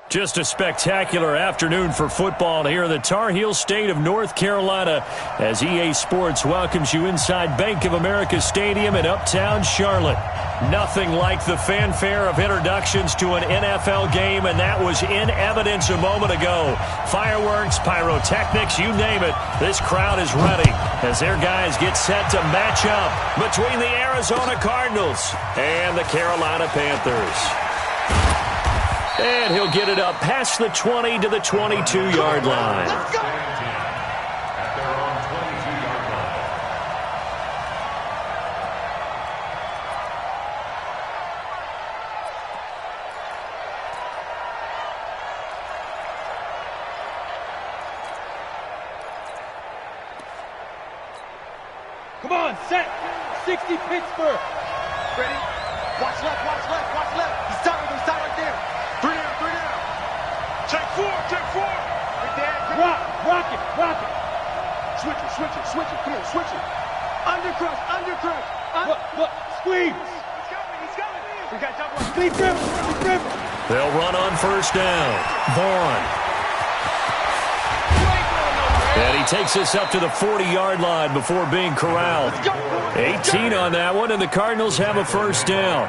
Just a spectacular afternoon for football here in the Tar Heel state of North Carolina as EA Sports welcomes you inside Bank of America Stadium in uptown Charlotte. Nothing like the fanfare of introductions to an NFL game, and that was in evidence a moment ago. Fireworks, pyrotechnics, you name it. This crowd is ready as their guys get set to match up between the Arizona Cardinals and the Carolina Panthers. And he'll get it up past the 20 to the 22-yard line. Let's go. Come on, set. 60 Pittsburgh. Ready? Watch left, watch left, watch left. He's tired right there. Three down. Check four. Right there. Rock it. Switch it. Come on, switch it. Undercrush. Look, squeeze. He's coming. We got double. Lead dribble. They'll run on first down. Vaughn. And he takes this up to the 40-yard line before being corralled. 18 on that one, and the Cardinals have a first down.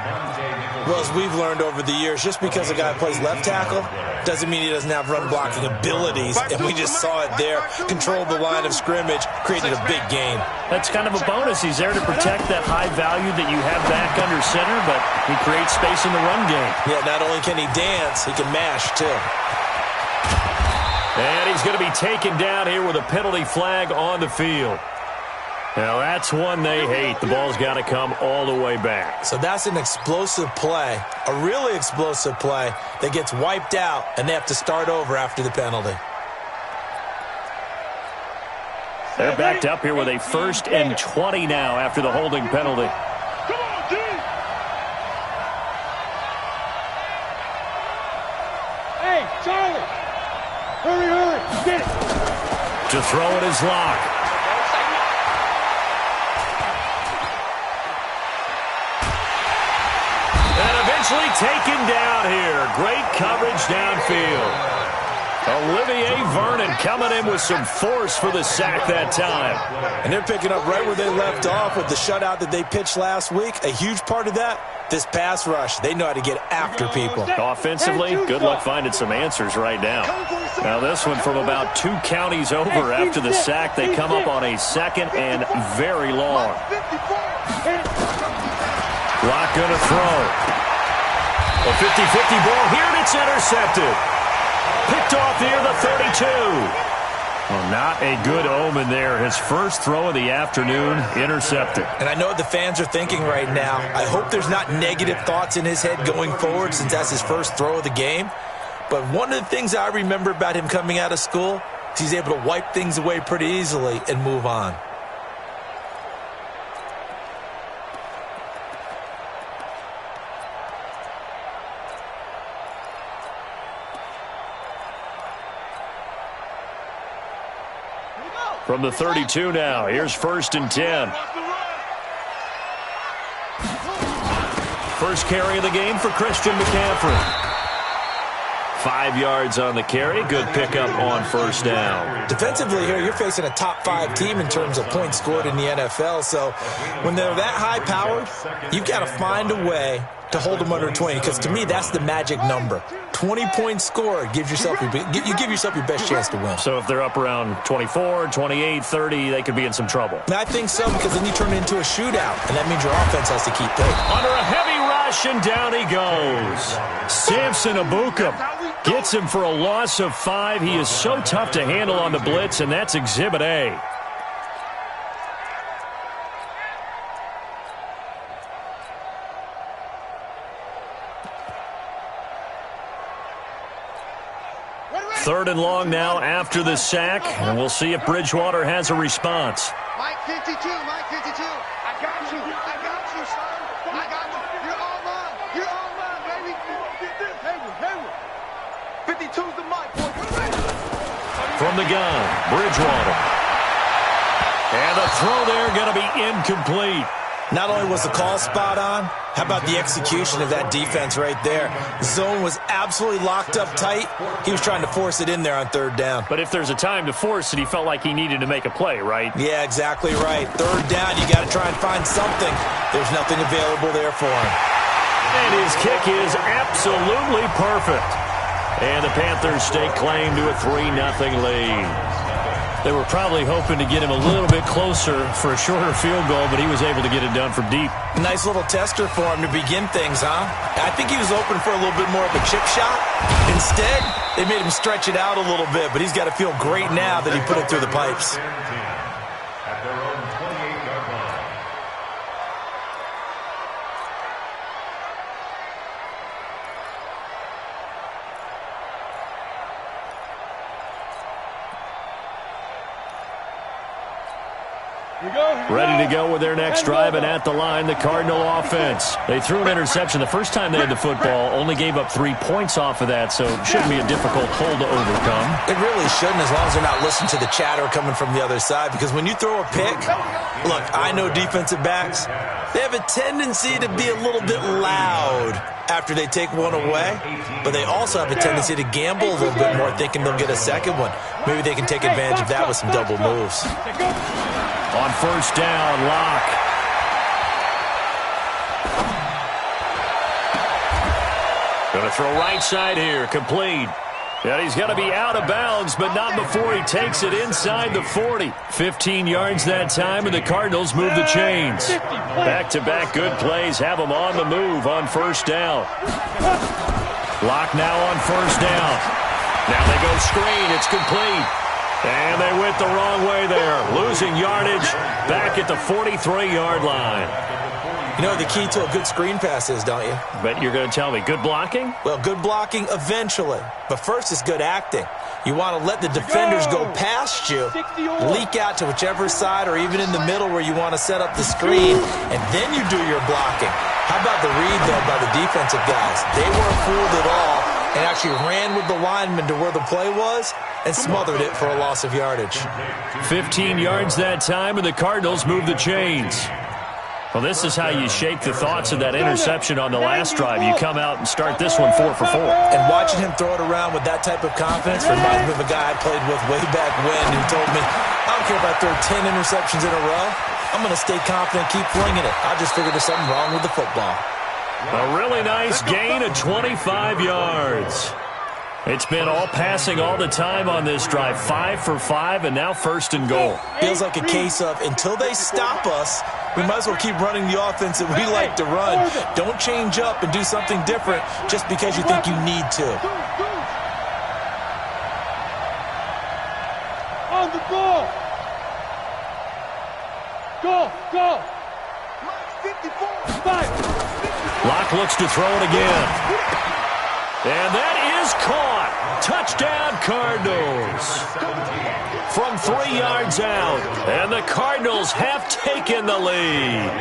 Well, as we've learned over the years, just because a guy plays left tackle doesn't mean he doesn't have run-blocking abilities, and we just saw it there. Controlled the line of scrimmage, created a big gain. That's kind of a bonus. He's there to protect that high value that you have back under center, but he creates space in the run game. Yeah, not only can he dance, he can mash, too. And he's going to be taken down here with a penalty flag on the field. Now, that's one they hate. The ball's got to come all the way back. So that's an explosive play, a really explosive play that gets wiped out, and they have to start over after the penalty. They're backed up here with a 1st and 20 now after the holding penalty. Come on, D. Hey, Charlie. Hurry. Get it. To throw it is Locke. And eventually taken down here. Great coverage downfield. Olivier Vernon coming in with some force for the sack that time. And they're picking up right where they left off with the shutout that they pitched last week. A huge part of that, this pass rush. They know how to get after people. Offensively, good luck finding some answers right now. Now this one from about 2 counties over after the sack. They come up on a 2nd and very long. Locke going to throw. A 50-50 ball here, and it's intercepted. Picked off near the 32. Well, not a good omen there. His first throw of the afternoon, intercepted. And I know what the fans are thinking right now. I hope there's not negative thoughts in his head going forward since that's his first throw of the game. But one of the things I remember about him coming out of school is he's able to wipe things away pretty easily and move on. From the 32 now, here's 1st and 10. First carry of the game for Christian McCaffrey. 5 yards on the carry. Good pickup on first down. Defensively here, you're facing a top 5 team in terms of points scored in the NFL. So when they're that high powered, you've got to find a way to hold them under 20, because to me that's the magic number. 20 points scored gives yourself you give yourself your best chance to win. So if they're up around 24, 28, 30, they could be in some trouble. And I think so, because then you turn it into a shootout, and that means your offense has to keep pace. Under a heavy rush, and down he goes. Samson Abukum gets him for a loss of 5. He is so tough to handle on the blitz, and that's Exhibit A. Third and long now after the sack, and we'll see if Bridgewater has a response. Mike 52. I got you, son. I got you. You're all mine, baby. Hayward. 52's the mic, boy. From the gun, Bridgewater. And the throw there going to be incomplete. Not only was the call spot on, how about the execution of that defense right there? The zone was absolutely locked up tight. He was trying to force it in there on third down. But if there's a time to force it, he felt like he needed to make a play, right? Yeah, exactly right. Third down, you got to try and find something. There's nothing available there for him. And his kick is absolutely perfect. And the Panthers stake claim to a 3-0 lead. They were probably hoping to get him a little bit closer for a shorter field goal, but he was able to get it done from deep. Nice little tester for him to begin things, huh? I think he was open for a little bit more of a chip shot. Instead, they made him stretch it out a little bit, but he's got to feel great now that he put it through the pipes. Ready to go with their next drive, and at the line, the Cardinal offense. They threw an interception the first time they had the football, only gave up 3 points off of that, so it shouldn't be a difficult hole to overcome. It really shouldn't, as long as they're not listening to the chatter coming from the other side, because when you throw a pick, look, I know defensive backs, they have a tendency to be a little bit loud after they take one away, but they also have a tendency to gamble a little bit more, thinking they'll get a second one. Maybe they can take advantage of that with some double moves. On first down, Locke. Going to throw right side here, complete. And he's going to be out of bounds, but not before he takes it inside the 40. 15 yards that time, and the Cardinals move the chains. Back-to-back good plays have them on the move on first down. Locke now on first down. Now they go screen. It's complete. And they went the wrong way there. Losing yardage back at the 43-yard line. You know what the key to a good screen pass is, don't you? But you're going to tell me, good blocking? Well, good blocking eventually. But first is good acting. You want to let the defenders go past you, leak out to whichever side or even in the middle where you want to set up the screen, and then you do your blocking. How about the read, though, by the defensive guys? They weren't fooled at all and actually ran with the lineman to where the play was and smothered it for a loss of yardage. 15 yards that time, and the Cardinals move the chains. Well, this is how you shake the thoughts of that interception on the last drive. You come out and start this one 4 for 4. And watching him throw it around with that type of confidence reminds me of a guy I played with way back when who told me, I don't care if I throw 10 interceptions in a row. I'm going to stay confident, keep flinging it. I just figured there's something wrong with the football. A really nice gain of 25 yards. It's been all passing all the time on this drive. 5 for 5, and now first and goal. Feels like a case of, until they stop us, we might as well keep running the offense that we like to run. Don't change up and do something different just because you think you need to. On the ball. Go. 5. Locke looks to throw it again. And that is caught. Touchdown, Cardinals. From 3 yards out. And the Cardinals have taken the lead.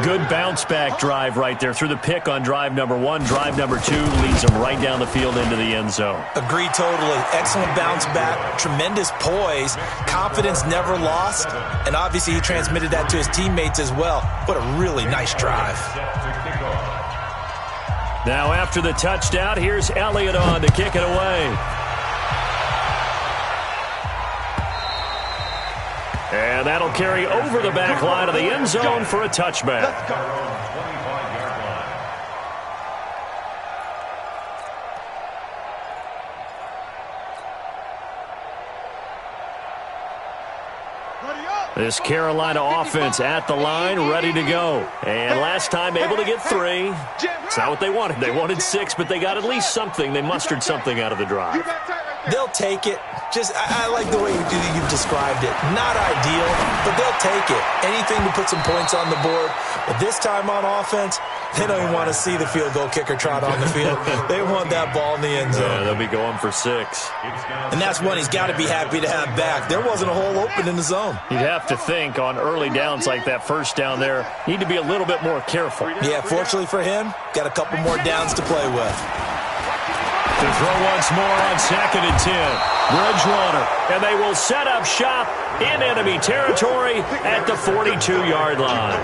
Good bounce-back drive right there. Through the pick on drive number 1. Drive number 2 leads them right down the field into the end zone. Agreed totally. Excellent bounce-back. Tremendous poise. Confidence never lost. And obviously he transmitted that to his teammates as well. What a really nice drive. Now after the touchdown, here's Elliott on to kick it away. And that'll carry over the back line of the end zone for a touchback. This Carolina offense at the line, ready to go. And last time able to get 3. It's not what they wanted. They wanted 6, but they got at least something. They mustered something out of the drive. They'll take it. I like the way you've described it. Not ideal, but they'll take it. Anything to put some points on the board. But this time on offense, they don't even want to see the field goal kicker trot on the field. They want that ball in the end zone. Yeah, they'll be going for 6. And that's one he's got to be happy to have back. There wasn't a hole open in the zone. You'd have to think on early downs like that first down there, need to be a little bit more careful. Yeah, fortunately for him, got a couple more downs to play with. To throw once more on 2nd and 10. Bridgewater, and they will set up shop in enemy territory at the 42-yard line.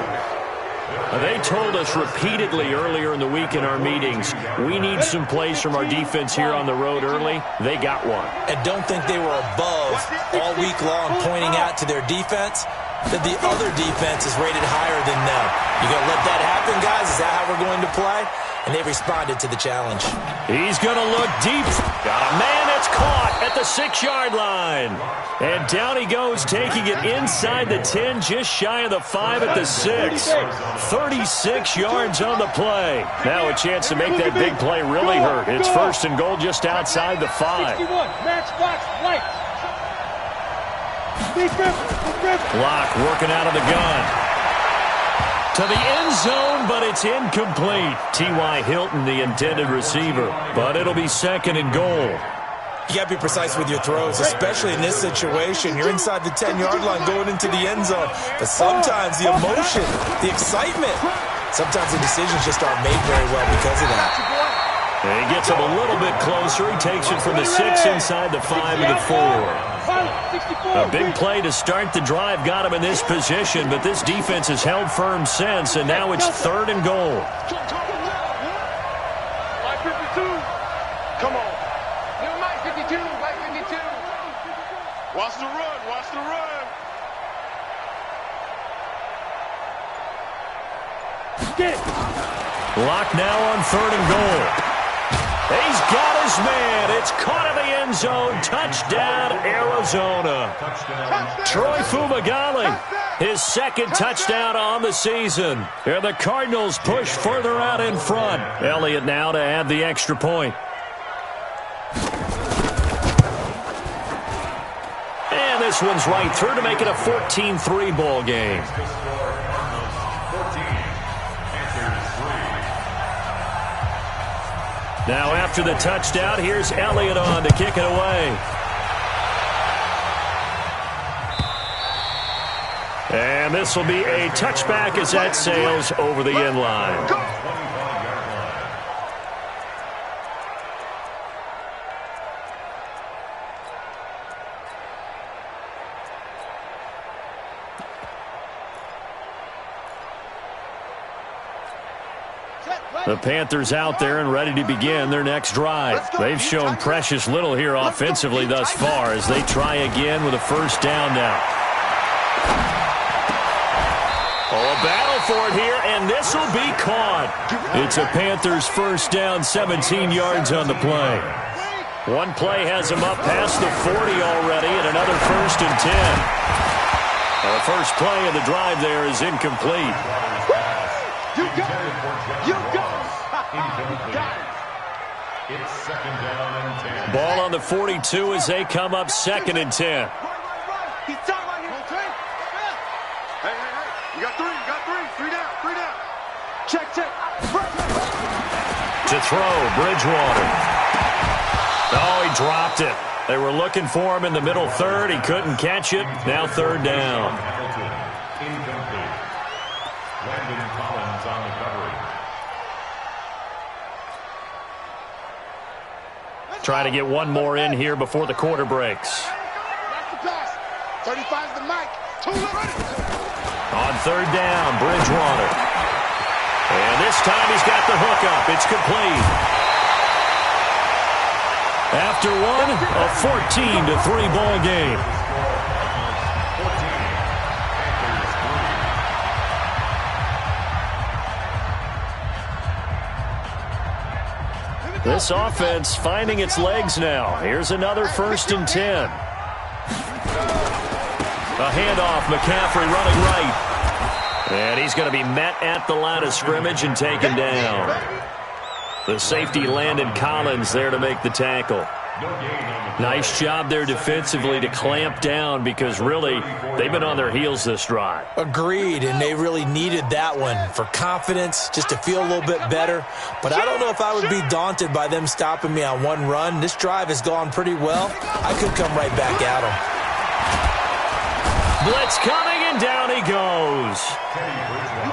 They told us repeatedly earlier in the week in our meetings, we need some plays from our defense here on the road early. They got one. And don't think they were above all week long pointing out to their defense that the other defense is rated higher than them. You going to let that happen, guys? Is that how we're going to play? And they responded to the challenge. He's going to look deep. Got a man that's caught at the 6-yard line. And down he goes, taking it inside the 10, just shy of the 5 at the 6. 36 yards on the play. Now a chance to make that big play really hurt. It's first and goal just outside the 5. Matchbox light. Block working out of the gun. To the end zone, but it's incomplete. T.Y. Hilton, the intended receiver. But it'll be second and goal. You got to be precise with your throws, especially in this situation. You're inside the 10-yard line going into the end zone. But sometimes the emotion, the excitement, sometimes the decisions just aren't made very well because of that. And he gets him a little bit closer. He takes it from the 6 inside the 5 to the 4. A big play to start the drive got him in this position, but this defense has held firm since, and now it's third and goal. Come on. Mike 52, Mike 52. Watch the run, watch the run. Lock now on third and goal. He's got his man. It's caught in the end zone. Touchdown, Arizona. Troy Fumagalli, his second touchdown on the season. And the Cardinals push further out in front. Elliott now to add the extra point. And this one's right through to make it a 14-3 ball game. Now after the touchdown, here's Elliott on to kick it away. And this will be a touchback as that sails over the end line. The Panthers out there and ready to begin their next drive. They've shown precious little here offensively thus far as they try again with a first down now. Oh, a battle for it here, and this will be caught. It's a Panthers first down, 17 yards on the play. One play has them up past the 40 already, and another first and 10. The first play of the drive there is incomplete. You got it. You got it. It's second down and 10. Ball on the 42 as they come up second and 10. He's talking right here. Hey. You got three. Three down. Check. To throw, Bridgewater. Oh, he dropped it. They were looking for him in the middle third. He couldn't catch it. Now third down. Incomplete. Landon Collins on the coverage. Try to get one more in here before the quarter breaks. That's the pass. 35's the mic. On third down, Bridgewater. And this time he's got the hook up. It's complete. After one, a 14-3 ball game. This offense finding its legs now. Here's another first and 10. A handoff, McCaffrey running right. And he's going to be met at the line of scrimmage and taken down. The safety Landon Collins there to make the tackle. Nice job there defensively to clamp down because really they've been on their heels this drive. Agreed, and they really needed that one for confidence, just to feel a little bit better. But I don't know if I would be daunted by them stopping me on one run. This drive has gone pretty well. I could come right back at them. Blitz coming, and down he goes.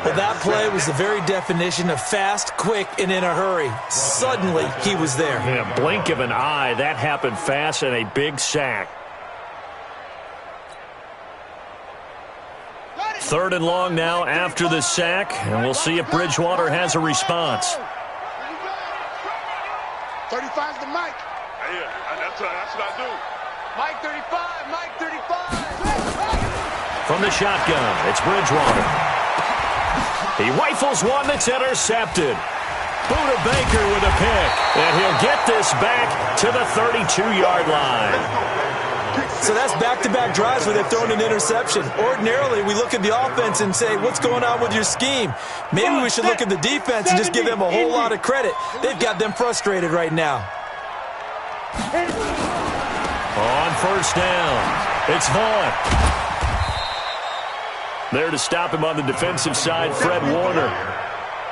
Well, that play was the very definition of fast, quick, and in a hurry. Suddenly, he was there. In a blink of an eye, that happened fast, and a big sack. 3rd and long now after the sack, and we'll see if Bridgewater has a response. 35's the Mike. Yeah, that's what I do. Mike 35, Mike 35. From the shotgun, it's Bridgewater. He rifles one that's intercepted. Buda Baker with a pick, and he'll get this back to the 32-yard line. So that's back-to-back drives where they've thrown an interception. Ordinarily, we look at the offense and say, what's going on with your scheme? Maybe we should look at the defense and just give them a whole lot of credit. They've got them frustrated right now. On 1st down, it's Vaughn. There to stop him on the defensive side, Fred Warner.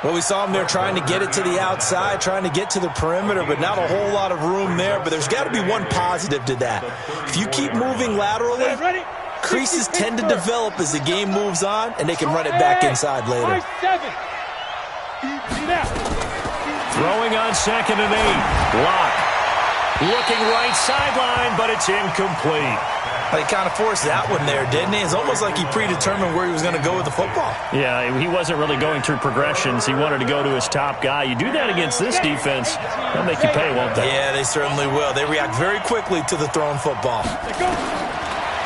Well, we saw him there trying to get it to the outside, trying to get to the perimeter, but not a whole lot of room there. But there's got to be one positive to that. If you keep moving laterally, creases tend to develop as the game moves on, and they can run it back inside later. Throwing on 2nd and 8. Lock. Looking right sideline, but it's incomplete. He kind of forced that one there, didn't he? It's almost like he predetermined where he was going to go with the football. Yeah, he wasn't really going through progressions. He wanted to go to his top guy. You do that against this defense, they'll make you pay, won't they? Yeah, they certainly will. They react very quickly to the thrown football.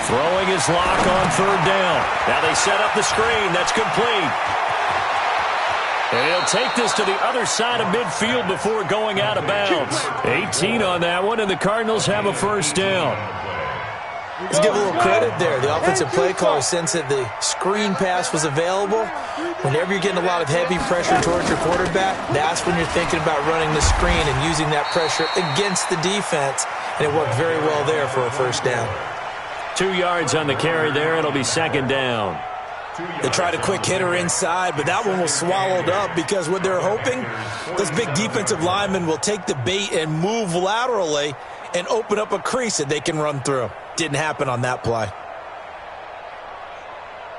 Throwing his Lock on 3rd down. Now they set up the screen. That's complete. And he'll take this to the other side of midfield before going out of bounds. 18 on that one, and the Cardinals have a 1st down. Let's give a little credit there. The offensive play caller sensed that the screen pass was available. Whenever you're getting a lot of heavy pressure towards your quarterback, that's when you're thinking about running the screen and using that pressure against the defense. And it worked very well there for a 1st down. 2 yards on the carry there. It'll be 2nd down. They tried a quick hitter inside, but that one was swallowed up because what they're hoping, those big defensive linemen will take the bait and move laterally and open up a crease that they can run through. Didn't happen on that play.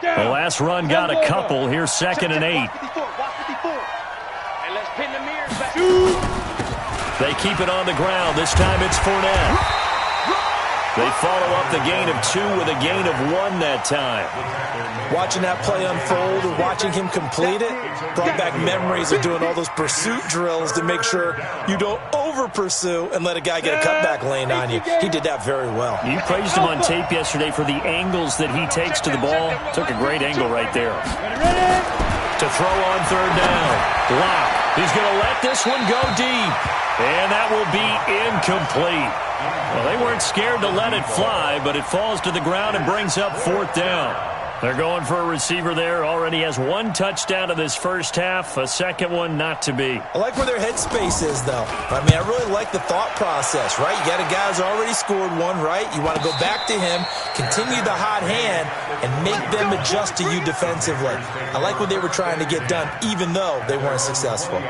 The last run got a couple. Here's 2nd and 8. They keep it on the ground. This time it's Fournette. They follow up the gain of 2 with a gain of 1 that time. Watching that play unfold or watching him complete it brought back memories of doing all those pursuit drills to make sure you don't over-pursue and let a guy get a cutback lane on you. He did that very well. You praised him on tape yesterday for the angles that he takes to the ball. Took a great angle right there. To throw on 3rd down. Lock. He's going to let this one go deep. And that will be incomplete. Well, they weren't scared to let it fly, but it falls to the ground and brings up 4th down. They're going for a receiver there. Already has 1 touchdown in this 1st half. A second one not to be. I like where their headspace is, though. I mean, I really like the thought process, right? You got a guy who's already scored 1, right? You want to go back to him, continue the hot hand, and make them adjust to you defensively. I like what they were trying to get done, even though they weren't successful.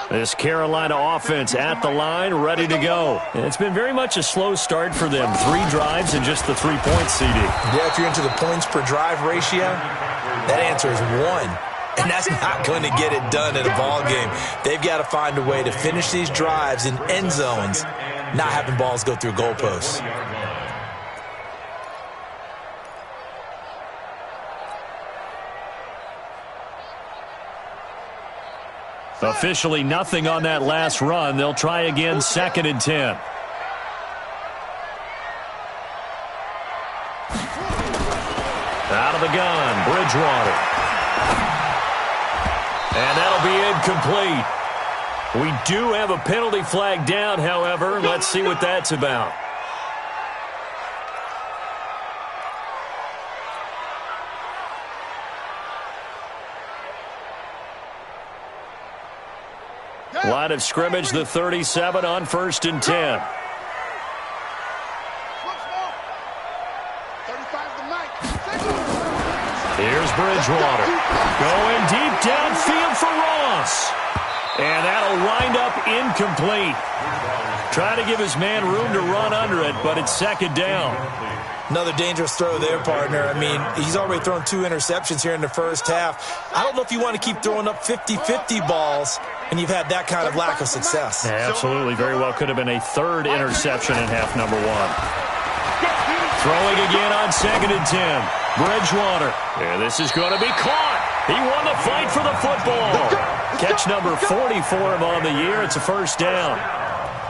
This Carolina offense at the line, ready to go. And it's been very much a slow start for them. 3 drives and just the 3 points, CD. Yeah, if you're into the points per drive ratio, that answer is 1. And that's not going to get it done in a ball game. They've got to find a way to finish these drives in end zones, not having balls go through goalposts. Officially nothing on that last run. They'll try again, 2nd and 10. Out of the gun, Bridgewater. And that'll be incomplete. We do have a penalty flag down, however. Let's see what that's about. Line of scrimmage, the 37 on 1st and 10. Here's Bridgewater. Going deep downfield for Ross. And that'll wind up incomplete. Trying to give his man room to run under it, but it's 2nd down. Another dangerous throw there, partner. I mean, he's already thrown 2 interceptions here in the 1st half. I don't know if you want to keep throwing up 50-50 balls when you've had that kind of lack of success. Yeah, absolutely. Very well could have been a third interception in half number one. Throwing again on 2nd and 10. Bridgewater. Yeah, this is going to be caught. He won the fight for the football. Catch number 40 for him on the year. It's a first down.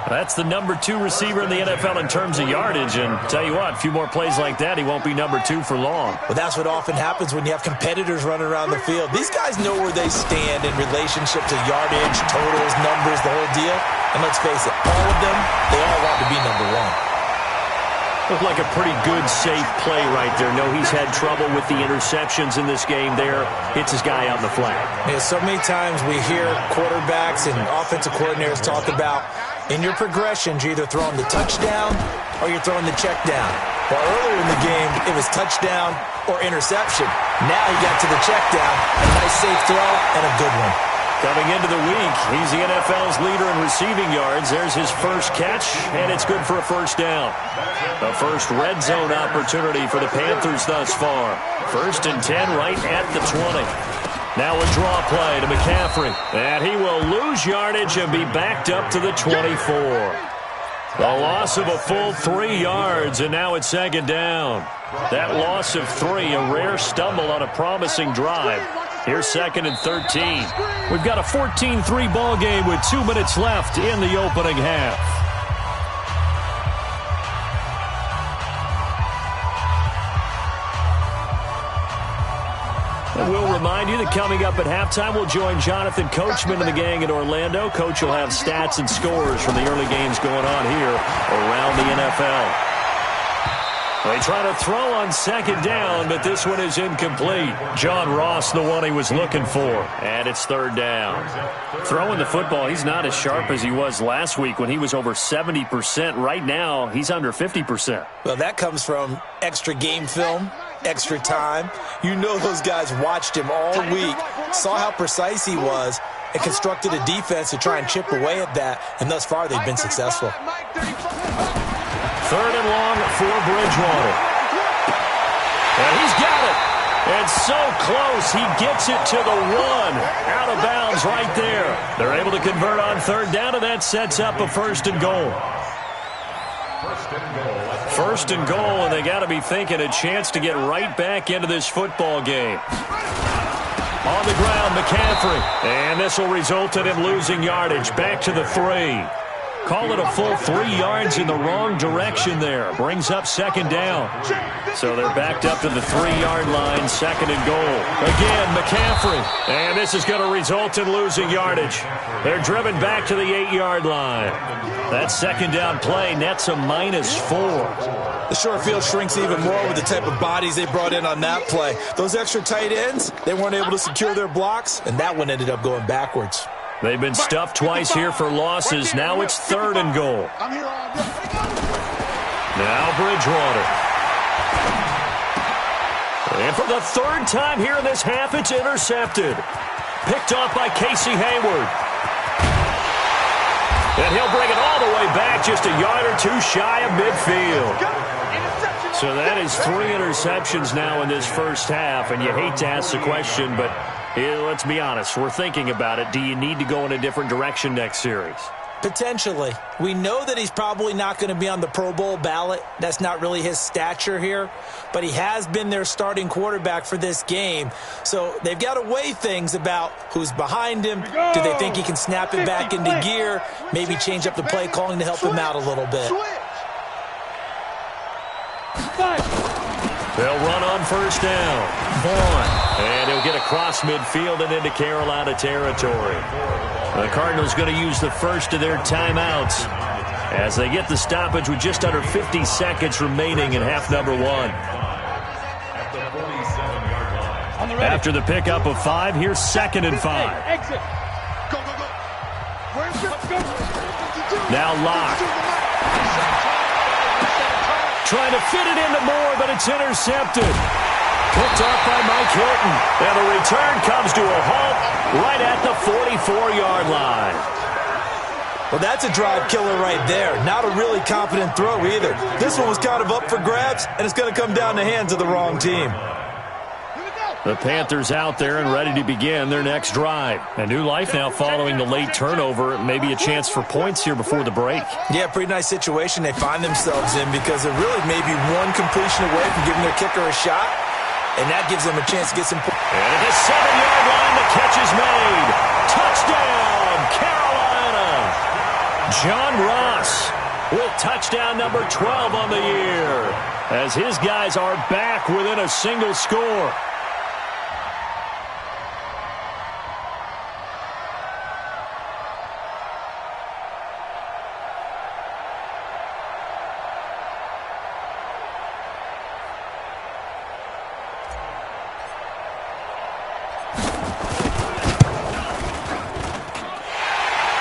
That's the number 2 receiver in the NFL in terms of yardage. And tell you what, a few more plays like that, he won't be number 2 for long. Well, that's what often happens when you have competitors running around the field. These guys know where they stand in relationship to yardage, totals, numbers, the whole deal. And let's face it, all of them, they all want to be number 1. Looked like a pretty good, safe play right there. No, he's had trouble with the interceptions in this game there. Hits his guy out in the flat. Yeah, so many times we hear quarterbacks and offensive coordinators talk about in your progressions, you're either throwing the touchdown or you're throwing the check down. Well, earlier in the game, it was touchdown or interception. Now he got to the check down, a nice safe throw, and a good one. Coming into the week, he's the NFL's leader in receiving yards. There's his first catch, and it's good for a first down. The first red zone opportunity for the Panthers thus far. 1st and 10 right at the 20. Now a draw play to McCaffrey. And he will lose yardage and be backed up to the 24. The loss of a full 3 yards, and now it's 2nd down. That loss of 3, a rare stumble on a promising drive. Here's 2nd and 13. We've got a 14-3 ball game with 2 minutes left in the opening half. And we'll remind you that coming up at halftime, we'll join Jonathan Coachman and the gang in Orlando. Coach will have stats and scores from the early games going on here around the NFL. They try to throw on 2nd down, but this one is incomplete. John Ross, the one he was looking for. And it's 3rd down. Throwing the football, he's not as sharp as he was last week when he was over 70%. Right now, he's under 50%. Well, that comes from extra game film, extra time. You know those guys watched him all week, saw how precise he was, and constructed a defense to try and chip away at that. And thus far, they've been successful. 3rd and long for Bridgewater. And he's got it. And so close, he gets it to the 1. Out of bounds right there. They're able to convert on 3rd down, and that sets up a 1st and goal. 1st and goal, and they got to be thinking a chance to get right back into this football game. On the ground, McCaffrey. And this will result in him losing yardage. Back to the 3. Call it a full 3 yards in the wrong direction there. Brings up 2nd down. So they're backed up to the 3-yard line, 2nd and goal. Again, McCaffrey. And this is going to result in losing yardage. They're driven back to the 8-yard line. That 2nd down play nets a -4. The short field shrinks even more with the type of bodies they brought in on that play. Those extra tight ends, they weren't able to secure their blocks, and that one ended up going backwards. They've been stuffed twice here for losses. Now it's 3rd and goal. Now Bridgewater. And for the 3rd time here in this half, it's intercepted. Picked off by Casey Hayward. And he'll bring it all the way back, just a yard or 2 shy of midfield. So that is 3 interceptions now in this first half, and you hate to ask the question, but let's be honest, we're thinking about it. Do you need to go in a different direction next series? Potentially. We know that he's probably not going to be on the Pro Bowl ballot. That's not really his stature here. But he has been their starting quarterback for this game. So they've got to weigh things about who's behind him. Do they think he can snap it back into gear? Maybe change up the play calling to help him out a little bit. They'll run on 1st down. Vaughn. And he'll get across midfield and into Carolina territory. The Cardinals going to use the first of their timeouts as they get the stoppage with just under 50 seconds remaining in half number 1. After the pickup of 5, here's 2nd and 5. Exit. Go, go, go. Where's your... Now Locke. Trying to fit it into Moore, but it's intercepted. Picked off by Mike Hilton. And the return comes to a halt right at the 44-yard line. Well, that's a drive killer right there. Not a really confident throw either. This one was kind of up for grabs, and it's going to come down the hands of the wrong team. Here we go. The Panthers out there and ready to begin their next drive. A new life now following the late turnover. Maybe a chance for points here before the break. Yeah, pretty nice situation they find themselves in because they're really maybe one completion away from giving their kicker a shot, and that gives them a chance to get some points. And at the 7-yard line, the catch is made. Touchdown, Carolina! John Ross with touchdown number 12 on the year as his guys are back within a single score.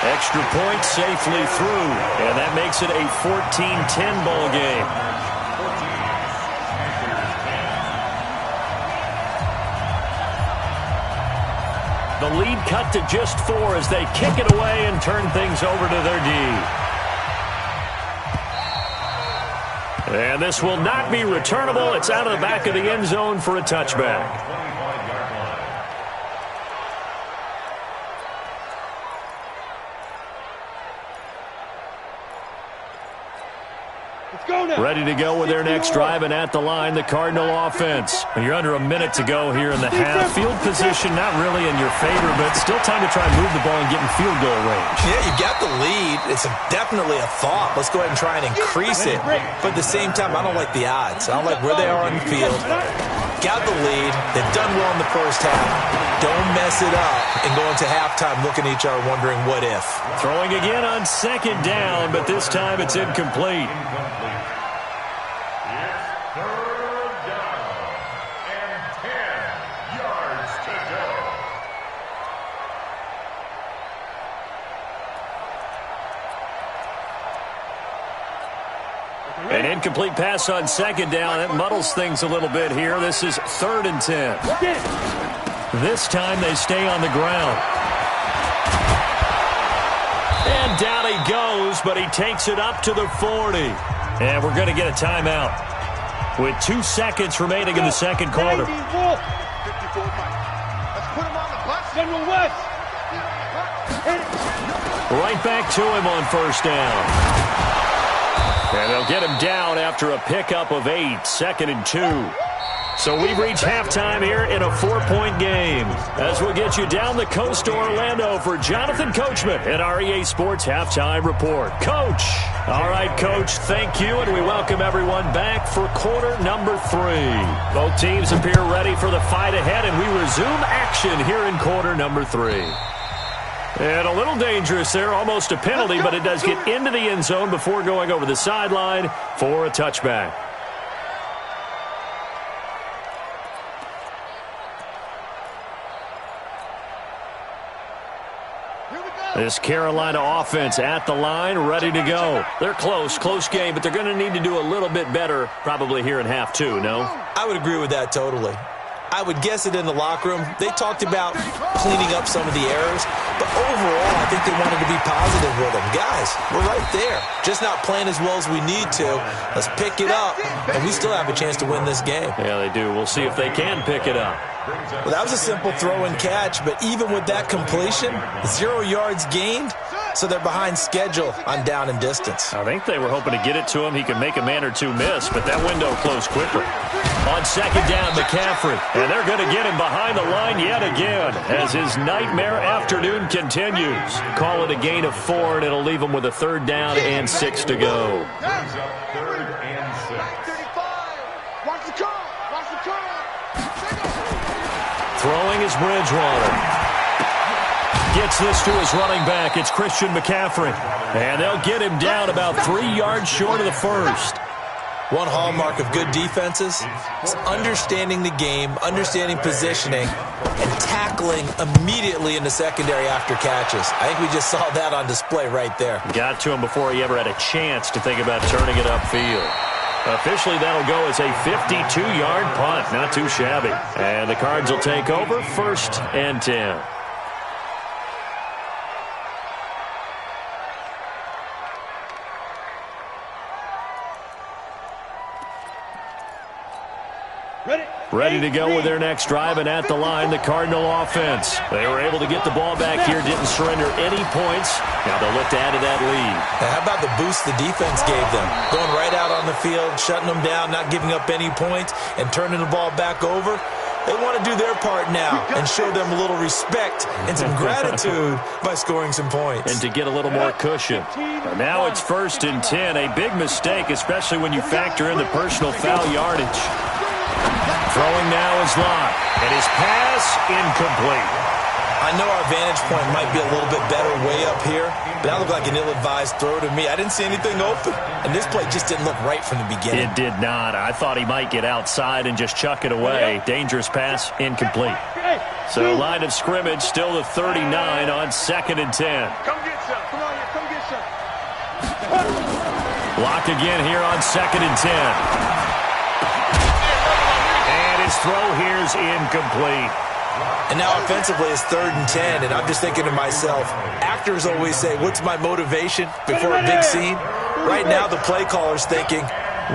Extra point safely through, and that makes it a 14-10 ball game. The lead cut to just 4 as they kick it away and turn things over to their D. And this will not be returnable. It's out of the back of the end zone for a touchback. Ready to go with their next drive, and at the line, the Cardinal offense. You're under a minute to go here in the half. Field position not really in your favor, but still time to try and move the ball and get in field goal range. Yeah, you got the lead. It's definitely a thought. Let's go ahead and try and increase it. But at the same time, I don't like the odds. I don't like where they are on the field. Got the lead. They've done well in the first half. Don't mess it up and go into halftime looking at each other wondering what if. Throwing again on second down, but this time it's incomplete. An incomplete pass on second down. It muddles things a little bit here. This is 3rd and 10. This time they stay on the ground. And down he goes, but he takes it up to the 40. And we're going to get a timeout with 2 seconds remaining in the second quarter. Let's put him on the bus. General West. Right back to him on first down. And they'll get him down after a pickup of 8, 2nd and 2. So we've reached halftime here in a 4-point game. As we'll get you down the coast to Orlando for Jonathan Coachman at our EA Sports Halftime Report. Coach. All right, Coach, thank you, and we welcome everyone back for quarter number 3. Both teams appear ready for the fight ahead, and we resume action here in quarter number 3. And a little dangerous there, almost a penalty, but it does get into the end zone before going over the sideline for a touchback. This Carolina offense at the line, ready to go. They're close game, but they're going to need to do a little bit better probably here in half 2, no? I would agree with that totally. I would guess it in the locker room. They talked about cleaning up some of the errors, but overall, I think they wanted to be positive with them. Guys, we're right there. Just not playing as well as we need to. Let's pick it up, and we still have a chance to win this game. Yeah, they do. We'll see if they can pick it up. Well, that was a simple throw and catch, but even with that completion, 0 yards gained, so they're behind schedule on down and distance. I think they were hoping to get it to him. He could make a man or two miss, but that window closed quickly. On second down, McCaffrey. And they're going to get him behind the line yet again as his nightmare afternoon continues. Call it a gain of 4, and it'll leave him with a 3rd down and 6 to go. Throwing is Bridgewater. Gets this to his running back. It's Christian McCaffrey. And they'll get him down about 3 yards short of the first. One hallmark of good defenses is understanding the game, understanding positioning, and tackling immediately in the secondary after catches. I think we just saw that on display right there. Got to him before he ever had a chance to think about turning it upfield. Officially, that'll go as a 52-yard punt. Not too shabby. And the Cards will take over 1st and 10. Ready to go with their next drive, and at the line, the Cardinal offense. They were able to get the ball back here, didn't surrender any points. Now they'll look to add to that lead. Now, how about the boost the defense gave them? Going right out on the field, shutting them down, not giving up any points, and turning the ball back over. They want to do their part now and show them a little respect and some gratitude by scoring some points. And to get a little more cushion. Now it's 1st and 10. A big mistake, especially when you factor in the personal foul yardage. Throwing now is Locke, and his pass incomplete. I know our vantage point might be a little bit better way up here, but that looked like an ill-advised throw to me. I didn't see anything open, and this play just didn't look right from the beginning. It did not. I thought he might get outside and just chuck it away. Dangerous pass, incomplete. So line of scrimmage, still the 39 on 2nd and 10. Come get some. Come on here. Come get some. Block again here on 2nd and 10. And his throw here is incomplete. And now offensively it's 3rd and 10, and I'm just thinking to myself, actors always say, what's my motivation before a big scene? Right now the play caller's thinking,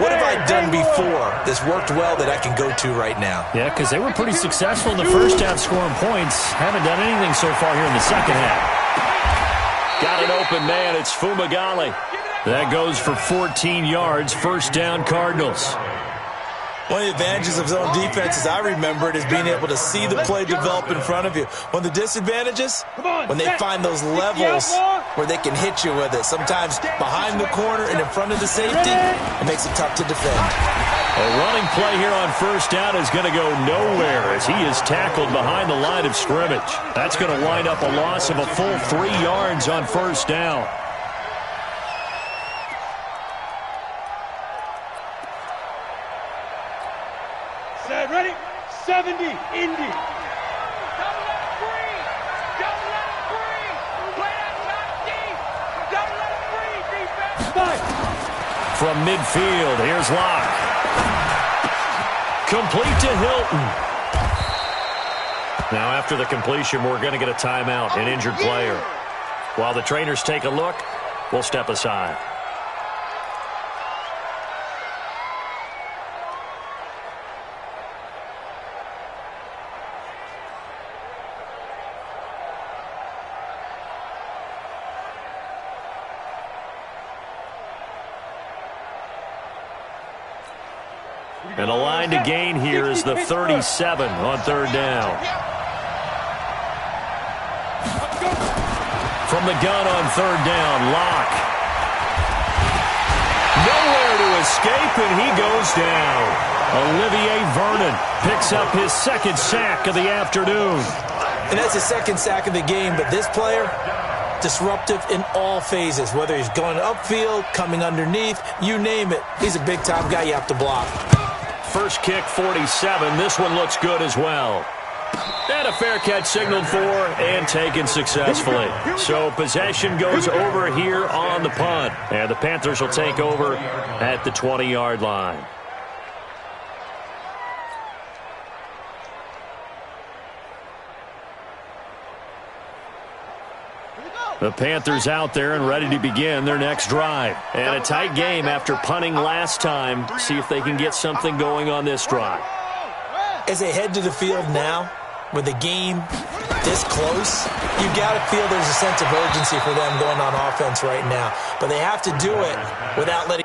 what have I done before that's worked well that I can go to right now? Yeah, because they were pretty successful in the first half scoring points. Haven't done anything so far here in the second half. Got an open man. It's Fumagalli. That goes for 14 yards. 1st down, Cardinals. One of the advantages of zone defense, as I remember it, is being able to see the play develop in front of you. One of the disadvantages, when they find those levels where they can hit you with it. Sometimes behind the corner and in front of the safety, it makes it tough to defend. A running play here on 1st down is going to go nowhere as he is tackled behind the line of scrimmage. That's going to wind up a loss of a full 3 yards on 1st down. Ready? 70, Indy. Don't let him breathe. Don't let him breathe. Play that shot deep. Don't let him breathe, defense. From midfield, here's Locke. Complete to Hilton. Now after the completion, we're going to get a timeout, an injured player. While the trainers take a look, we'll step aside. And the line to gain here is the 37 on 3rd down. From the gun on 3rd down, Locke. Nowhere to escape, and he goes down. Olivier Vernon picks up his 2nd sack of the afternoon. And that's his 2nd sack of the game, but this player, disruptive in all phases, whether he's going upfield, coming underneath, you name it. He's a big-time guy you have to block. First kick, 47. This one looks good as well. And a fair catch signaled for and taken successfully. So possession goes over here on the punt. And the Panthers will take over at the 20-yard line. The Panthers out there and ready to begin their next drive. And a tight game after punting last time. See if they can get something going on this drive. As they head to the field now, with the game this close, you got to feel there's a sense of urgency for them going on offense right now. But they have to do it without letting...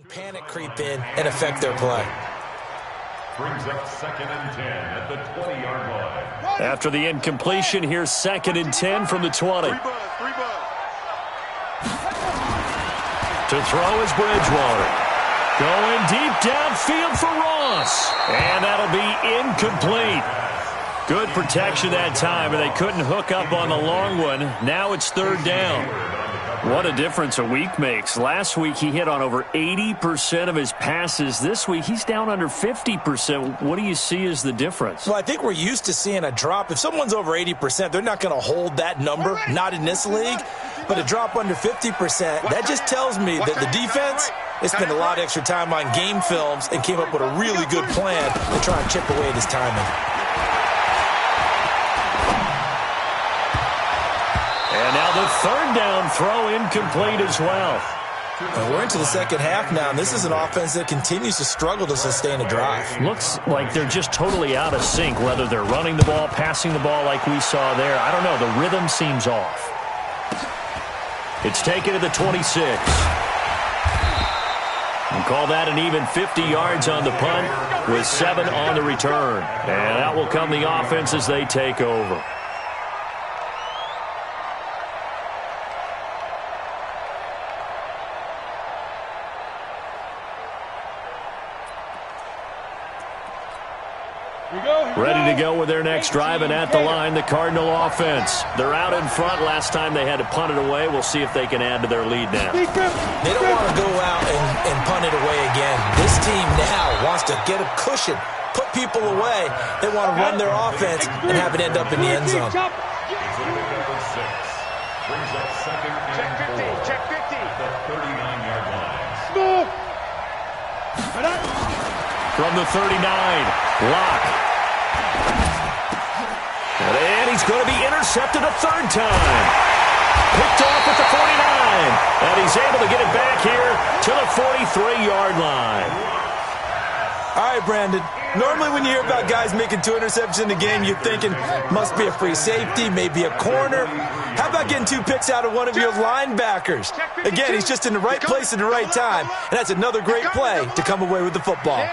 panic creep in and affect their play. Brings up 2nd and 10 at the 20-yard line. After the incompletion, here's 2nd and 10 from the 20. Three bud. To throw is Bridgewater. Going deep downfield for Ross. And that'll be incomplete. Good protection that time, and they couldn't hook up on the long one. Now it's 3rd down. What a difference a week makes. Last week he hit on over 80% of his passes. This week he's down under 50%. What do you see as the difference? Well, I think we're used to seeing a drop. If someone's over 80%, they're not going to hold that number, not in this league. But a drop under 50%, that just tells me that the defense has spent a lot of extra time on game films and came up with a really good plan to try and chip away at his timing. And now the third down throw incomplete as well. And we're into the second half now, and this is an offense that continues to struggle to sustain a drive. Looks like they're just totally out of sync, whether they're running the ball, passing the ball like we saw there. I don't know. The rhythm seems off. It's taken to the 26. And call that an even 50 yards on the punt with 7 on the return. And that will come the offense as they take over. Ready to go with their next drive, and at the line, the Cardinal offense. They're out in front. Last time they had to punt it away. We'll see if they can add to their lead now. They don't want to go out and punt it away again. This team now wants to get a cushion, put people away. They want to run their offense and have it end up in the end zone. It's a pick up of 6. Brings up second and 4. Check 50. The 39-yard line. From the 39, Locke. And he's going to be intercepted a third time. Picked off at the 49. And he's able to get it back here to the 43-yard line. All right, Brandon. Normally when you hear about guys making 2 interceptions in the game, you're thinking must be a free safety, maybe a corner. How about getting 2 picks out of one of your linebackers? Again, he's just in the right place at the right time. And that's another great play to come away with the football.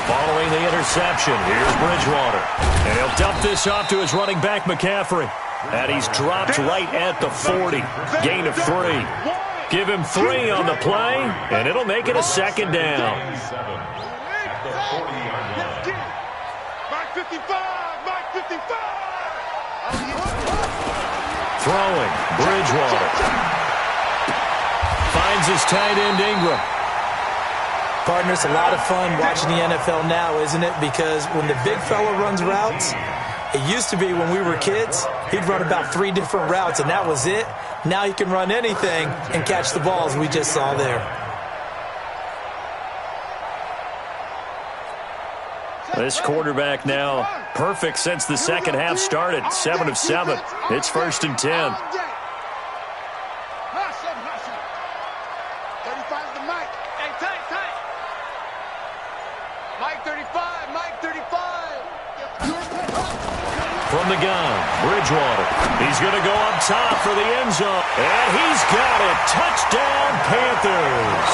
Following the interception, here's Bridgewater. And he'll dump this off to his running back, McCaffrey. And he's dropped right at the 40. Gain of 3. Give him 3 on the play, and it'll make it a second down. Mike 55! Mike 55! Throwing, Bridgewater. Finds his tight end, Ingram. Partner, it's a lot of fun watching the NFL now, isn't it? Because when the big fella runs routes, it used to be when we were kids, he'd run about 3 different routes, and that was it. Now he can run anything and catch the balls we just saw there. This quarterback now perfect since the second half started. 7 of 7. It's 1st and 10. 35's the Mike. Hey, tight. Mike 35. Mike 35. From the gun, Bridgewater. He's going to go up top for the end zone. And he's got it. Touchdown, Panthers.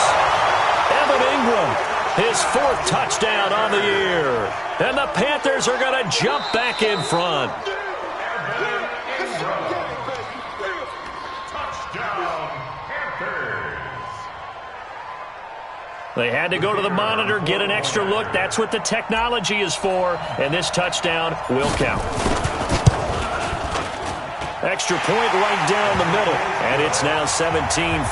Evan Ingram, his 4th touchdown on the year. And the Panthers are going to jump back in front. Touchdown, Panthers. They had to go to the monitor, get an extra look. That's what the technology is for. And this touchdown will count. Extra point right down the middle. And it's now 17-14.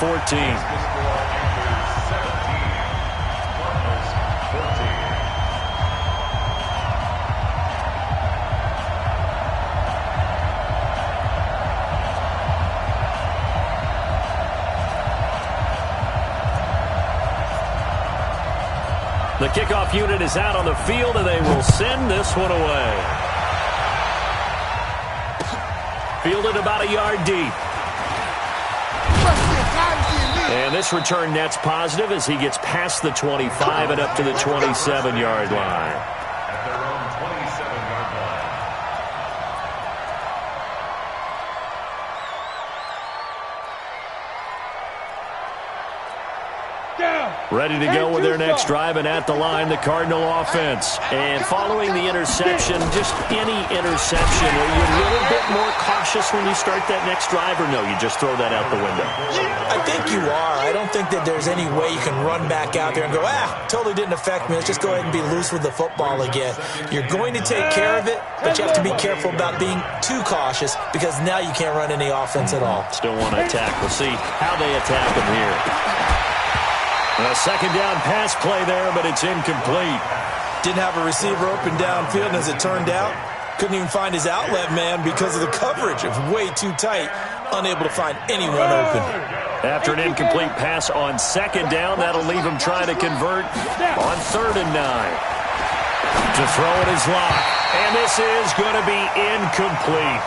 The kickoff unit is out on the field, and they will send this one away. Fielded about a yard deep. And this return net's positive as he gets past the 25 and up to the 27-yard line. At their own 27-yard line. Ready to go with their next drive, and at the line, the Cardinal offense. And following the interception, just any interception, are you a little bit more cautious when you start that next drive, or no, you just throw that out the window? I think you are. I don't don't think that there's any way you can run back out there and go, totally didn't affect me. Let's just go ahead and be loose with the football again. You're going to take care of it, but you have to be careful about being too cautious because now you can't run any offense at all. Still want to attack. We'll see how they attack him here. A second down pass play there, but it's incomplete. Didn't have a receiver open downfield, and as it turned out, couldn't even find his outlet man because of the coverage. It was way too tight, unable to find anyone open. After an incomplete pass on second down, that'll leave him trying to convert on 3rd and 9. To throw it is Locke, and this is going to be incomplete.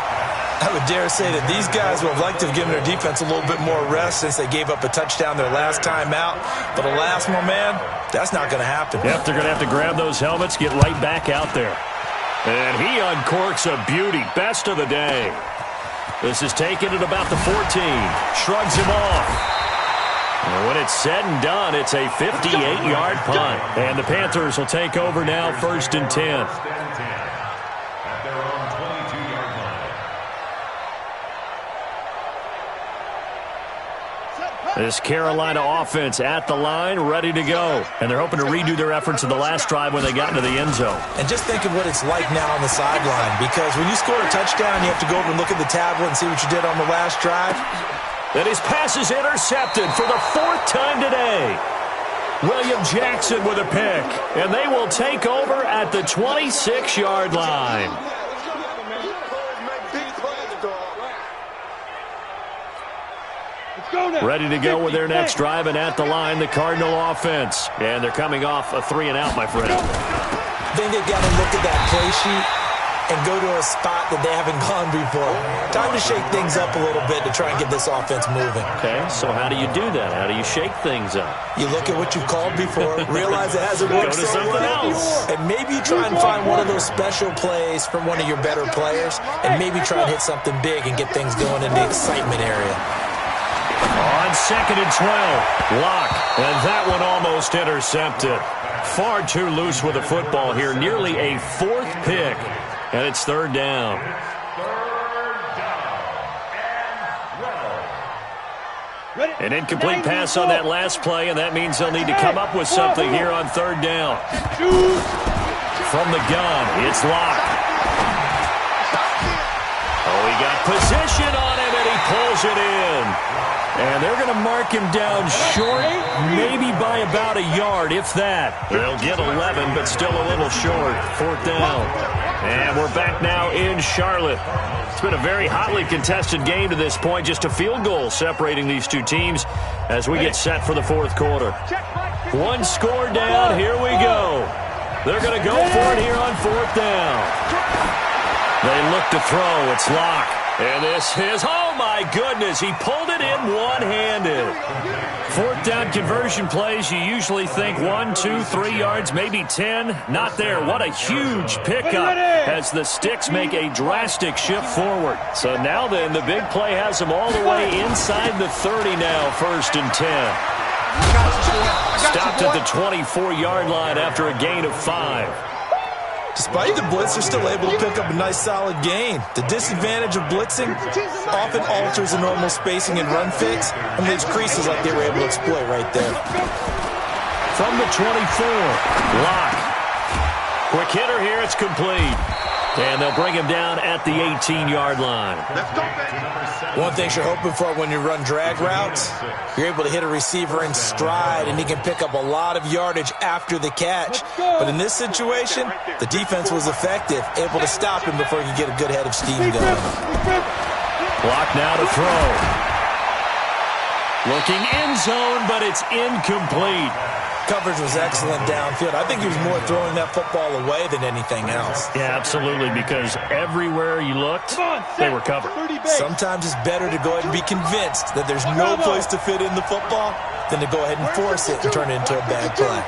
I would dare say that these guys would have liked to have given their defense a little bit more rest since they gave up a touchdown their last time out. But alas, my man, that's not going to happen. Yep, they're going to have to grab those helmets, get right back out there. And he uncorks a beauty. Best of the day. This is taken at about the 14. Shrugs him off. And when it's said and done, it's a 58-yard punt. And the Panthers will take over now, 1st and 10. This Carolina offense at the line, ready to go. And they're hoping to redo their efforts in the last drive when they got into the end zone. And just think of what it's like now on the sideline, because when you score a touchdown, you have to go over and look at the tablet and see what you did on the last drive. And his pass is intercepted for the 4th time today. William Jackson with a pick. And they will take over at the 26-yard line. Ready to go with their next drive, and at the line, the Cardinal offense. And they're coming off a 3-and-out, my friend. I think they've got to look at that play sheet and go to a spot that they haven't gone before. Time to shake things up a little bit to try and get this offense moving. Okay, so how do you do that? How do you shake things up? You look at what you've called before, realize it hasn't worked Go to so something well, else. and maybe try and find one of those special plays from one of your better players, and maybe try and hit something big and get things going in the excitement area. On 2nd and 12, Locke, and that one almost intercepted. Far too loose with the football here, nearly a 4th pick, and it's 3rd down. An incomplete pass on that last play, and that means they'll need to come up with something here on 3rd down. From the gun, it's Locke. Oh, he got position on him, and he pulls it in. And they're going to mark him down short, maybe by about a yard, if that. They'll get 11, but still a little short. 4th down. And we're back now in Charlotte. It's been a very hotly contested game to this point. Just a field goal separating these two teams as we get set for the 4th quarter. One score down. Here we go. They're going to go for it here on 4th down. They look to throw. It's Locke. And this is, oh my goodness, he pulled it in one-handed. 4th down conversion plays, you usually think 1, 2, 3 yards, maybe 10. Not there. What a huge pickup as the sticks make a drastic shift forward. So now then, the big play has them all the way inside the 30 now, 1st and 10. Stopped at the 24-yard line after a gain of 5. Despite the blitz, they're still able to pick up a nice, solid gain. The disadvantage of blitzing often alters the normal spacing and run fix and leaves creases like they were able to exploit right there. From the 24, Locke. Quick hitter here, it's complete. And they'll bring him down at the 18-yard line. One thing you're hoping for when you run drag routes, you're able to hit a receiver in stride, and he can pick up a lot of yardage after the catch. But in this situation, the defense was effective, able to stop him before he could get a good head of steam going. Locke now to throw. Looking end zone, but it's incomplete. Coverage was excellent downfield. I think he was more throwing that football away than anything else. Yeah, absolutely, because everywhere you looked, they were covered. Sometimes it's better to go ahead and be convinced that there's no place to fit in the football than to go ahead and force it and turn it into a bad play.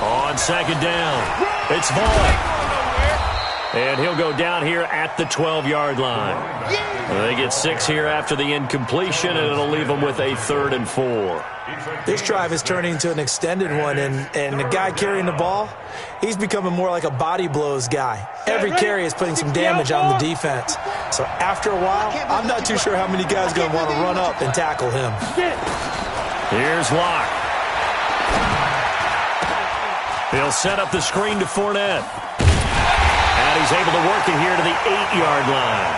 On 2nd down, it's Vaughn. And he'll go down here at the 12-yard line. They get 6 here after the incompletion, and it'll leave them with a 3rd and 4. This drive is turning into an extended one, and the guy carrying the ball, he's becoming more like a body blows guy. Every carry is putting some damage on the defense. So after a while, I'm not too sure how many guys are going to want to run up and tackle him. Here's Locke. He'll set up the screen to Fournette. And he's able to work it here to the 8-yard line.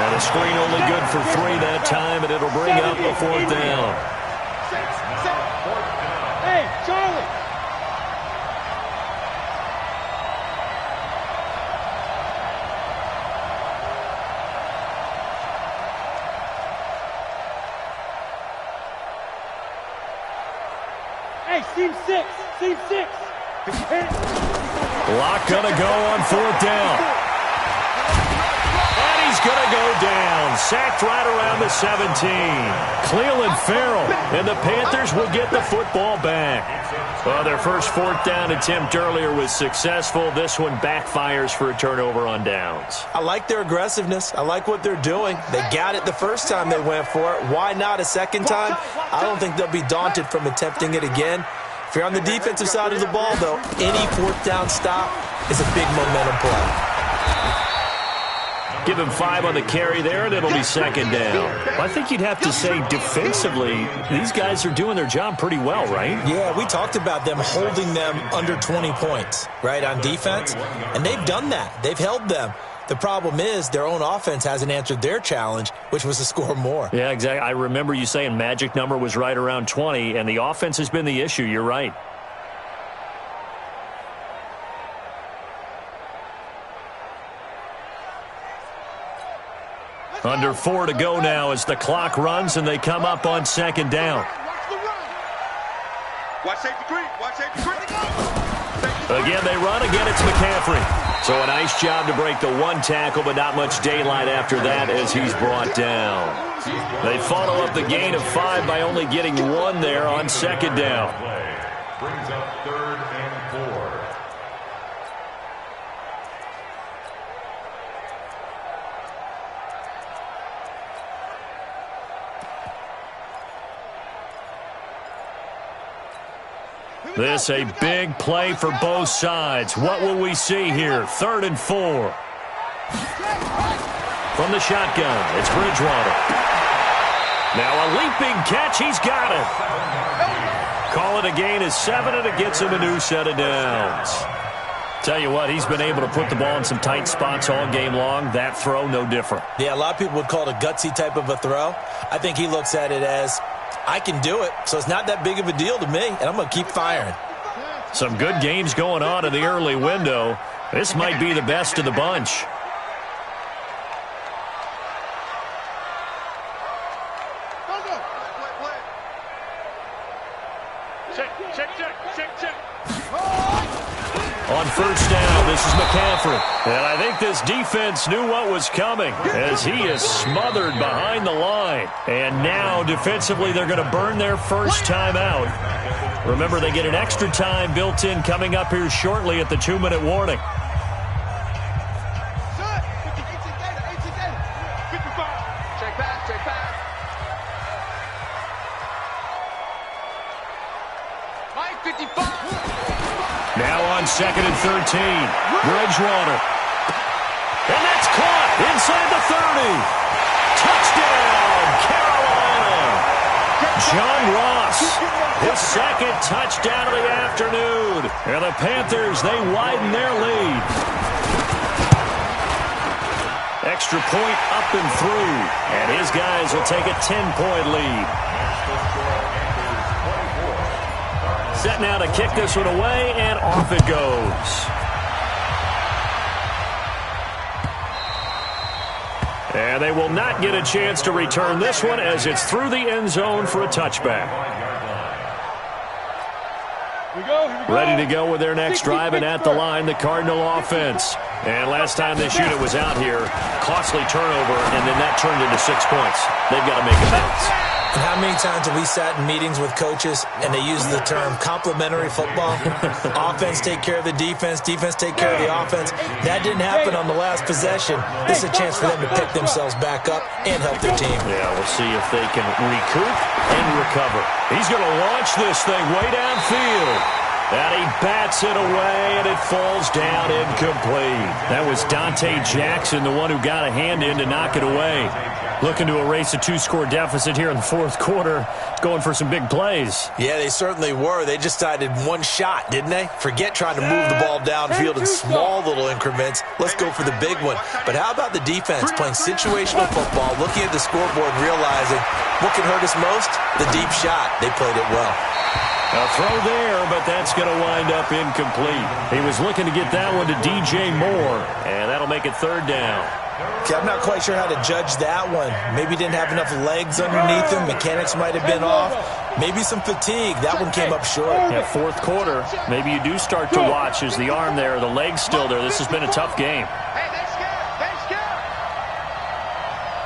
And a screen only good for 3 that time, and it'll bring up a 4th down. Hey, Charlie. Hey, seam 6. Seam 6. Locke gonna go on 4th down. And he's gonna go down. Sacked right around the 17. Cleveland Farrell, and the Panthers will get the football back. Well, their first 4th down attempt earlier was successful. This one backfires for a turnover on downs. I like their aggressiveness. I like what they're doing. They got it the first time they went for it. Why not a second time? I don't think they'll be daunted from attempting it again. If you're on the defensive side of the ball, though, any 4th down stop is a big momentum play. Give him 5 on the carry there, and it'll be 2nd down. Well, I think you'd have to say defensively, these guys are doing their job pretty well, right? Yeah, we talked about them holding them under 20 points, right, on defense. And they've done that. They've held them. The problem is their own offense hasn't answered their challenge, which was to score more. Yeah, exactly. I remember you saying magic number was right around 20, and the offense has been the issue. You're right. Under 4 to go now as the clock runs, and they come up on 2nd down. Watch safety green. Watch safety green. Again, they run. Again, it's McCaffrey. So a nice job to break the 1 tackle, but not much daylight after that as he's brought down. They follow up the gain of 5 by only getting 1 there on 2nd down. Brings up 3rd and 4. This a big play for both sides. What will we see here? 3rd and 4. From the shotgun, it's Bridgewater. Now a leaping catch. He's got it. Call it a gain of 7, and it gets him a new set of downs. Tell you what, he's been able to put the ball in some tight spots all game long. That throw, no different. Yeah, a lot of people would call it a gutsy type of a throw. I think he looks at it as, I can do it, so it's not that big of a deal to me, and I'm going to keep firing. Some good games going on in the early window. This might be the best of the bunch. On 1st down, this is McCaffrey. And I think this defense knew what was coming as he is smothered behind the line. And now, defensively, they're going to burn their first time out. Remember, they get an extra time built in coming up here shortly at the 2-minute warning. Now on 2nd and 13, Bridgewater. And that's caught inside the 30. Touchdown, Carolina. John Ross, his 2nd touchdown of the afternoon. And the Panthers, they widen their lead. Extra point up and through. And his guys will take a 10-point lead. Set now to kick this one away, and off it goes. And they will not get a chance to return this one as it's through the end zone for a touchback. Ready to go with their next drive, and at the line, the Cardinal offense. And last time this unit was out here, costly turnover, and then that turned into 6 points. They've got to make amends. And how many times have we sat in meetings with coaches and they use the term complementary football? Offense take care of the defense, defense take care of the offense. That didn't happen on the last possession. This is a chance for them to pick themselves back up and help their team. Yeah, we'll see if they can recoup and recover. He's going to launch this thing way downfield. And he bats it away, and it falls down incomplete. That was Dante Jackson, the one who got a hand in to knock it away. Looking to erase a 2-score deficit here in the fourth quarter, going for some big plays. Yeah, they certainly were. They just decided one shot, didn't they? Forget trying to move the ball downfield in small little increments. Let's go for the big one. But how about the defense playing situational football, looking at the scoreboard and realizing what can hurt us most? The deep shot. They played it well. A throw there, but that's going to wind up incomplete. He was looking to get that one to DJ Moore, and that'll make it third down. Okay, I'm not quite sure how to judge that one. Maybe didn't have enough legs underneath him. Mechanics might have been off. Maybe some fatigue. That one came up short. Yeah, fourth quarter. Maybe you do start to watch as the arm there, the leg's still there. This has been a tough game. Hey, they scared. They scared.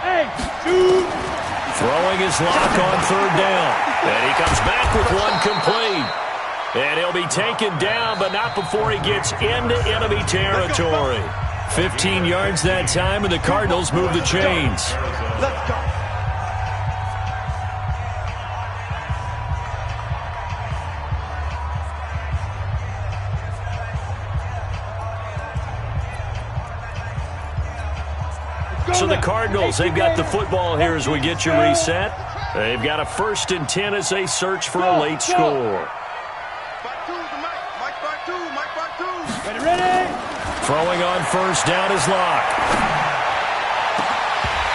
Hey, dude. Throwing his lock on third down. And he comes back with one complete. And he'll be taken down, but not before he gets into enemy territory. 15 yards that time, and the Cardinals move the chains. Let's go. So the Cardinals, they've got the football here as we get you reset. They've got a 1st and 10 as they search for a late score. Ready? Throwing on first down is Locke.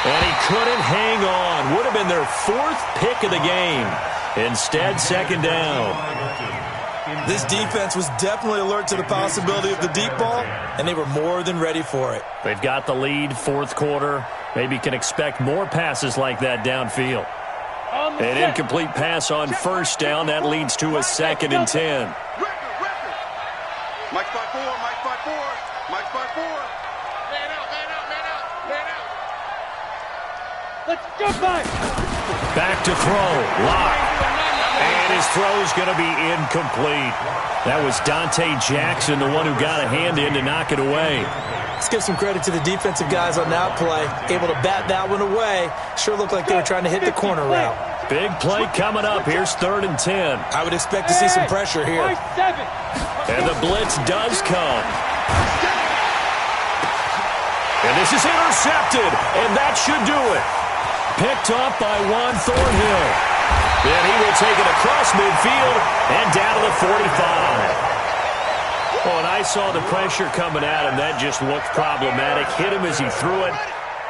And he couldn't hang on. Would have been their 4th pick of the game. Instead, second down. This defense was definitely alert to the possibility of the deep ball, and they were more than ready for it. They've got the lead, fourth quarter. Maybe can expect more passes like that downfield. An incomplete pass on first down. That leads to a 2nd and 10. Mike 5-4, Mike 5-4, Mike 5-4. Man out, man out, man out, man out. Let's go back. Back to throw. Locke. And his throw's going to be incomplete. That was Dante Jackson, the one who got a hand in to knock it away. Let's give some credit to the defensive guys on that play. Able to bat that one away. Sure looked like they were trying to hit the corner route. Big play coming up. Here's 3rd and 10. I would expect to see some pressure here. And the blitz does come. And this is intercepted. And that should do it. Picked up by Juan Thornhill. Then he will take it across midfield and down to the 45. Oh, and I saw the pressure coming at him. That just looked problematic. Hit him as he threw it,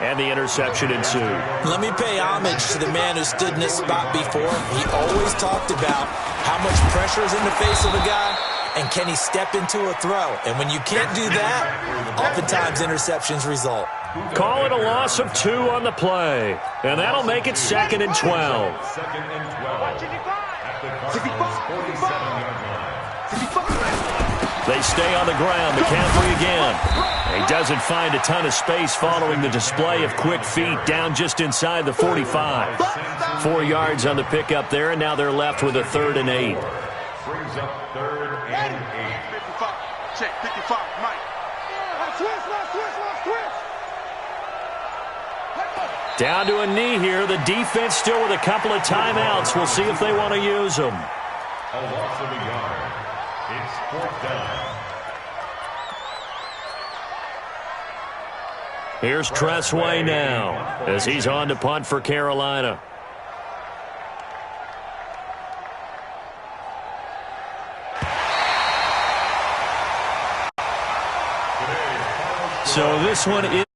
and the interception ensued. Let me pay homage to the man who stood in this spot before. He always talked about how much pressure is in the face of a guy, and can he step into a throw? And when you can't do that, oftentimes interceptions result. Call it a loss of 2 on the play, and that'll make it 2nd and 12. 2nd and 12. At the Cardinals' 47-yard line. They stay on the ground. McCaffrey again. He doesn't find a ton of space following the display of quick feet down just inside the 45. 4 yards on the pickup there, and now they're left with a 3rd and 8. Brings up 3rd and 8. 55. Check 55. Mike. Switch. Down to a knee here. The defense still with a couple of timeouts. We'll see if they want to use them. A loss of a yard. It's 4th down. Here's Tressway now as he's on to punt for Carolina. So this one is